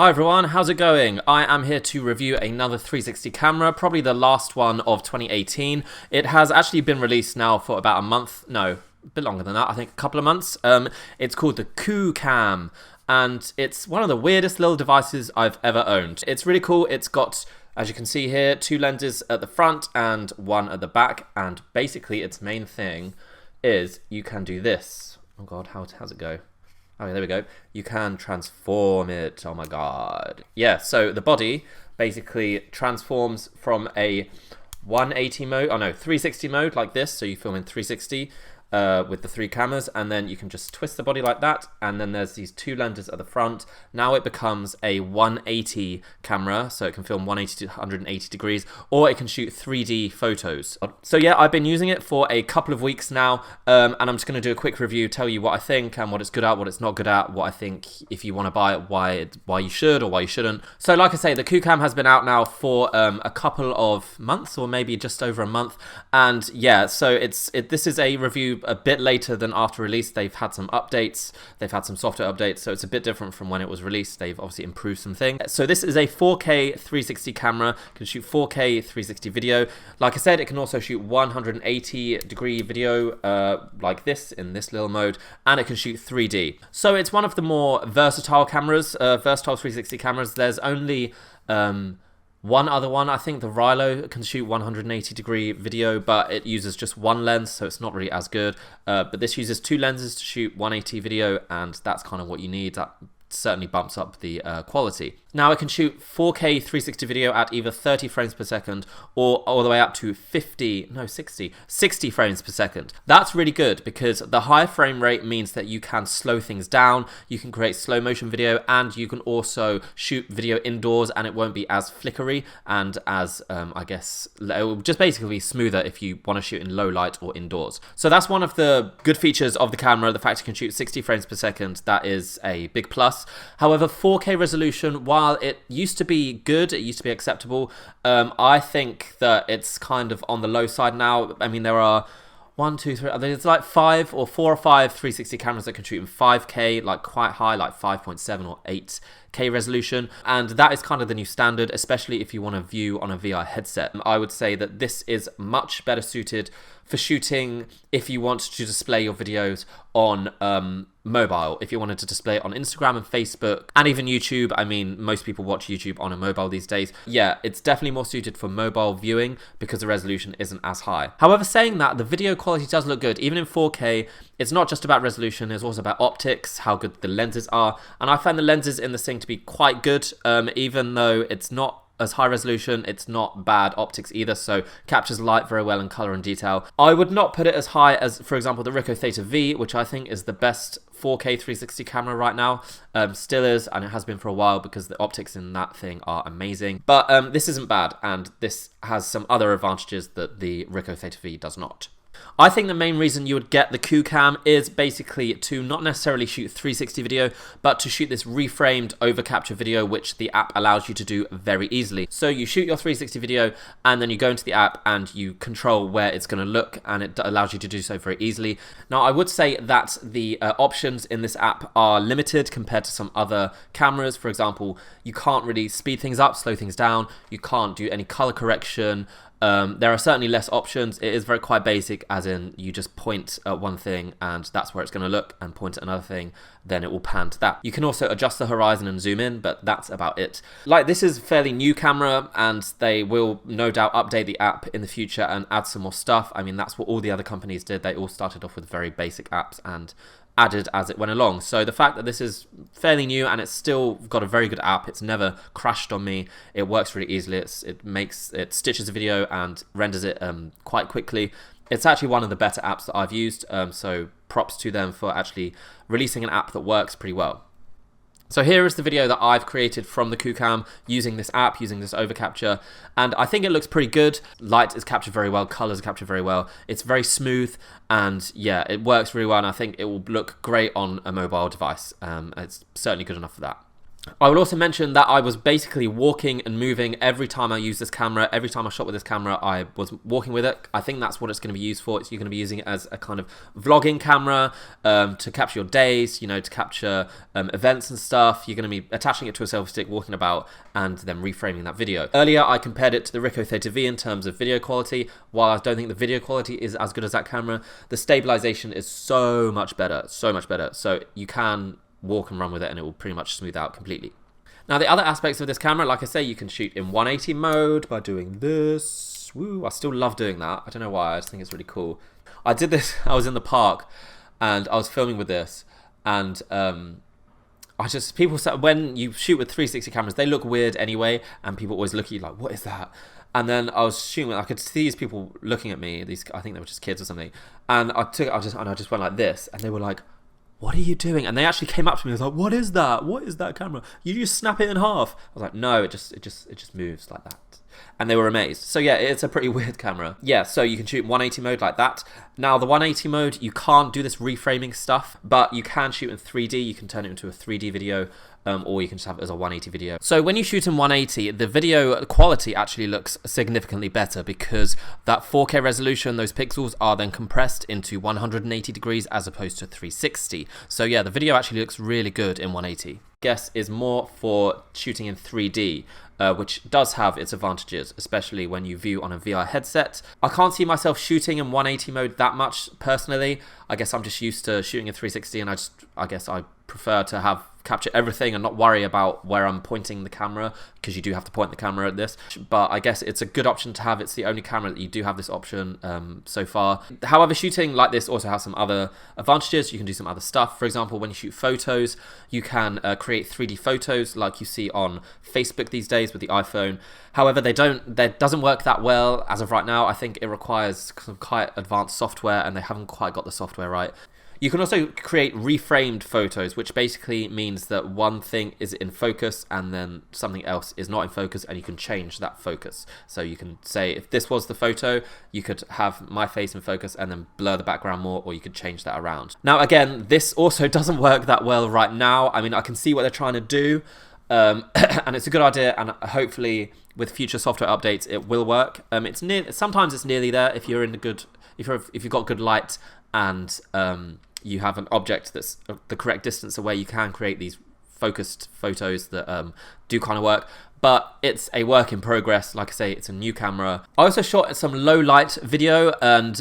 Hi everyone, how's it going? I am here to review another 360 camera, probably the last one of 2018. It has actually been released now for about a month, no, a bit longer than that, I think a couple of months. It's called the QooCam, and it's one of the weirdest little devices I've ever owned. It's really cool. It's got, as you can see here, two lenses at the front and one at the back, and basically its main thing is you can do this. Oh god, how's it go? Oh, yeah, there we go. You can transform it. Oh my god. Yeah, so the body basically transforms from a 180 mode, 360 mode like this. So you film in 360 with the three cameras, and then you can just twist the body like that, and then there's these two lenses at the front. Now it becomes a 180 camera, so it can film 180 to 180 degrees, or it can shoot 3D photos. So yeah, I've been using it for a couple of weeks now, and I'm just going to do a quick review, tell you what I think and what it's good at, what it's not good at, what I think if you want to buy it, why you should or why you shouldn't. So like I say, the QooCam has been out now for a couple of months, or maybe just over a month, and yeah, so this is a review a bit later than after release. They've had some updates, they've had some software updates, so it's a bit different from when it was released. They've obviously improved some things. So this is a 4K 360 camera, it can shoot 4K 360 video. Like I said, it can also shoot 180 degree video like this in this little mode, and it can shoot 3D. So it's one of the more versatile cameras, versatile 360 cameras. There's only one other one, I think the Rilo can shoot 180 degree video, but it uses just one lens, so it's not really as good. But this uses two lenses to shoot 180 video, and that's kind of what you need. That certainly bumps up the quality. Now it can shoot 4K 360 video at either 30 frames per second or all the way up to 60 frames per second. That's really good because the high frame rate means that you can slow things down, you can create slow motion video, and you can also shoot video indoors, and it won't be as flickery and as, I guess, it will just basically be smoother if you want to shoot in low light or indoors. So that's one of the good features of the camera, the fact it can shoot 60 frames per second. That is a big plus. However, 4K resolution, while it used to be good, it used to be acceptable, I think that it's kind of on the low side now. I mean, there are there's like 4 or 5 360 cameras that can shoot in 5K, like quite high, like 5.7 or 8K resolution, and that is kind of the new standard, especially if you want to view on a VR headset. I would say that this is much better suited for shooting if you want to display your videos on mobile, if you wanted to display it on Instagram and Facebook and even YouTube. I mean, most people watch YouTube on a mobile these days. Yeah, it's definitely more suited for mobile viewing because the resolution isn't as high. However, saying that, the video quality does look good. Even in 4K, it's not just about resolution, it's also about optics, how good the lenses are, and I find the lenses in this thing to be quite good, even though it's not as high resolution, it's not bad optics either, so captures light very well and color and detail. I would not put it as high as, for example, the Ricoh Theta V, which I think is the best 4K 360 camera right now. Still is, and it has been for a while because the optics in that thing are amazing. But this isn't bad, and this has some other advantages that the Ricoh Theta V does not. I think the main reason you would get the QooCam is basically to not necessarily shoot 360 video, but to shoot this reframed overcapture video, which the app allows you to do very easily. So you shoot your 360 video, and then you go into the app and you control where it's going to look, and it allows you to do so very easily. Now, I would say that the options in this app are limited compared to some other cameras. For example, you can't really speed things up, slow things down, you can't do any color correction. There are certainly less options. It is quite basic, as in you just point at one thing and that's where it's going to look, and point at another thing, then it will pan to that. You can also adjust the horizon and zoom in, but that's about it. Like, this is a fairly new camera, and they will no doubt update the app in the future and add some more stuff. I mean, that's what all the other companies did. They all started off with very basic apps and added as it went along. So the fact that this is fairly new and it's still got a very good app, it's never crashed on me, it works really easily, it stitches a video and renders it quite quickly. It's actually one of the better apps that I've used, so props to them for actually releasing an app that works pretty well. So here is the video that I've created from the QooCam using this app, using this overcapture, and I think it looks pretty good. Light is captured very well, colors are captured very well. It's very smooth, and yeah, it works really well, and I think it will look great on a mobile device. It's certainly good enough for that. I will also mention that I was basically walking and moving every time I used this camera. Every time I shot with this camera, I was walking with it. I think that's what it's going to be used for. You're going to be using it as a kind of vlogging camera to capture your days, to capture events and stuff. You're going to be attaching it to a selfie stick, walking about, and then reframing that video. Earlier, I compared it to the Ricoh Theta V in terms of video quality. While I don't think the video quality is as good as that camera, the stabilization is so much better, so much better. So you can walk and run with it and it will pretty much smooth out completely. Now the other aspects of this camera, like I say, you can shoot in 180 mode by doing this. Woo, I still love doing that. I don't know why, I just think it's really cool. I did this, I was in the park and I was filming with this, and people say when you shoot with 360 cameras, they look weird anyway, and people always look at you like, what is that? And then I was shooting, I could see these people looking at me, I think they were just kids or something, and I just went like this, and they were like, what are you doing? And they actually came up to me and was like, what is that? What is that camera? You just snap it in half. I was like, no, it just moves like that. And they were amazed. So yeah, it's a pretty weird camera. Yeah, so you can shoot 180 mode like that. Now the 180 mode, you can't do this reframing stuff, but you can shoot in 3D. You can turn it into a 3D video, or you can just have it as a 180 video. So when you shoot in 180, the video quality actually looks significantly better because that 4K resolution, those pixels are then compressed into 180 degrees as opposed to 360. So yeah, the video actually looks really good in 180. Guess is more for shooting in 3D, which does have its advantages, especially when you view on a VR headset. I can't see myself shooting in 180 mode that much personally. I guess I'm just used to shooting in 360, and I guess I prefer to capture everything and not worry about where I'm pointing the camera, because you do have to point the camera at this. But I guess it's a good option to have. It's the only camera that you do have this option so far. However, shooting like this also has some other advantages. You can do some other stuff. For example, when you shoot photos, you can create 3D photos like you see on Facebook these days with the iPhone. However, that doesn't work that well as of right now. I think it requires some quite advanced software, and they haven't quite got the software right. You can also create reframed photos, which basically means that one thing is in focus and then something else is not in focus, and you can change that focus. So you can say, if this was the photo, you could have my face in focus and then blur the background more, or you could change that around. Now, again, this also doesn't work that well right now. I mean, I can see what they're trying to do, and it's a good idea, and hopefully with future software updates, it will work. Sometimes it's nearly there if you're if you've got good light and you have an object that's the correct distance away, you can create these focused photos that do kind of work. But it's a work in progress. Like I say, it's a new camera. I also shot some low light video, and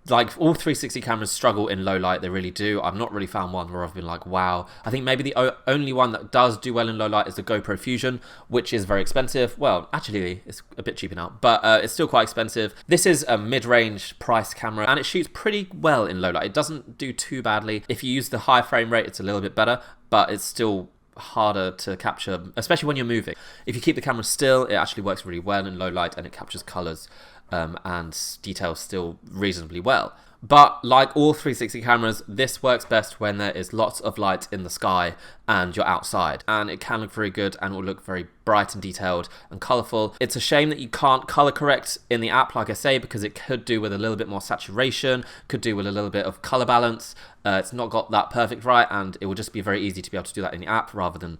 like all 360 cameras struggle in low light. They really do. I've not really found one where I've been like, wow. I think maybe the only one that does do well in low light is the GoPro Fusion, which is very expensive. Well, actually, it's a bit cheaper now, but it's still quite expensive. This is a mid-range price camera, and it shoots pretty well in low light. It doesn't do too badly. If you use the high frame rate, it's a little bit better, but it's still harder to capture, especially when you're moving. If you keep the camera still, it actually works really well in low light, and it captures colors and details still reasonably well. But like all 360 cameras, this works best when there is lots of light in the sky and you're outside, and it can look very good and will look very bright and detailed and colorful. It's a shame that you can't color correct in the app, like I say, because it could do with a little bit more saturation, could do with a little bit of color balance. It's not got that perfect right, and it will just be very easy to be able to do that in the app rather than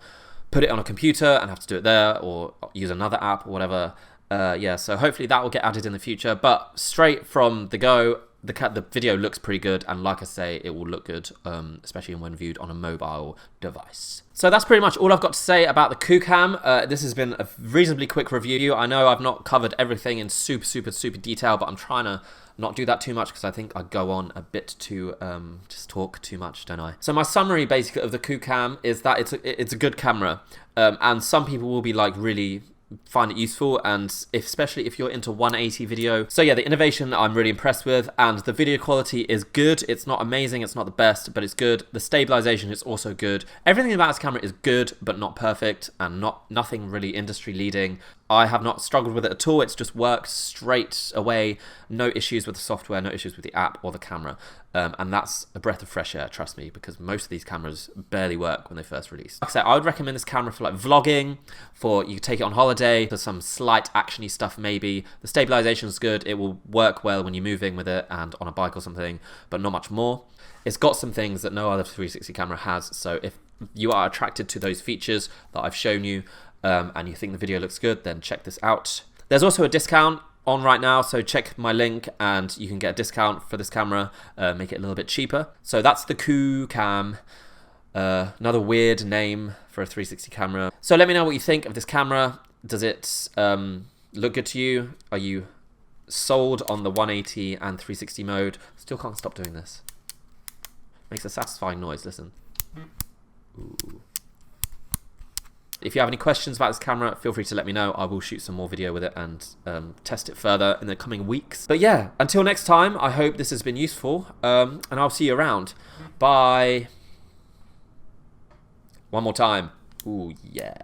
put it on a computer and have to do it there or use another app or whatever. Yeah, so hopefully that will get added in the future, but straight from the go, the video looks pretty good, and like I say, it will look good, especially when viewed on a mobile device. So that's pretty much all I've got to say about the QooCam. This has been a reasonably quick review. I know I've not covered everything in super detail, but I'm trying to not do that too much because I think I go on a bit too, just talk too much, don't I? So my summary basically of the QooCam is that it's a good camera, and some people will be like really find it useful, and especially if you're into 180 video. So yeah, the innovation I'm really impressed with, and the video quality is good. It's not amazing, it's not the best, but it's good. The stabilization is also good. Everything about this camera is good, but not perfect, and nothing really industry leading. I have not struggled with it at all. It's just worked straight away. No issues with the software, no issues with the app or the camera. And that's a breath of fresh air, trust me, because most of these cameras barely work when they first release. Like I said, I would recommend this camera for like vlogging, for you take it on holiday, for some slight actiony stuff maybe. The stabilization is good. It will work well when you're moving with it and on a bike or something, but not much more. It's got some things that no other 360 camera has, so if you are attracted to those features that I've shown you, and you think the video looks good, then check this out. There's also a discount on right now, so check my link and you can get a discount for this camera, make it a little bit cheaper. So that's the QooCam, another weird name for a 360 camera. So let me know what you think of this camera. Does it look good to you? Are you sold on the 180 and 360 mode? Still can't stop doing this. Makes a satisfying noise, listen. Ooh. If you have any questions about this camera, feel free to let me know. I will shoot some more video with it and test it further in the coming weeks. But yeah, until next time, I hope this has been useful, and I'll see you around. Bye. One more time. Ooh, yeah.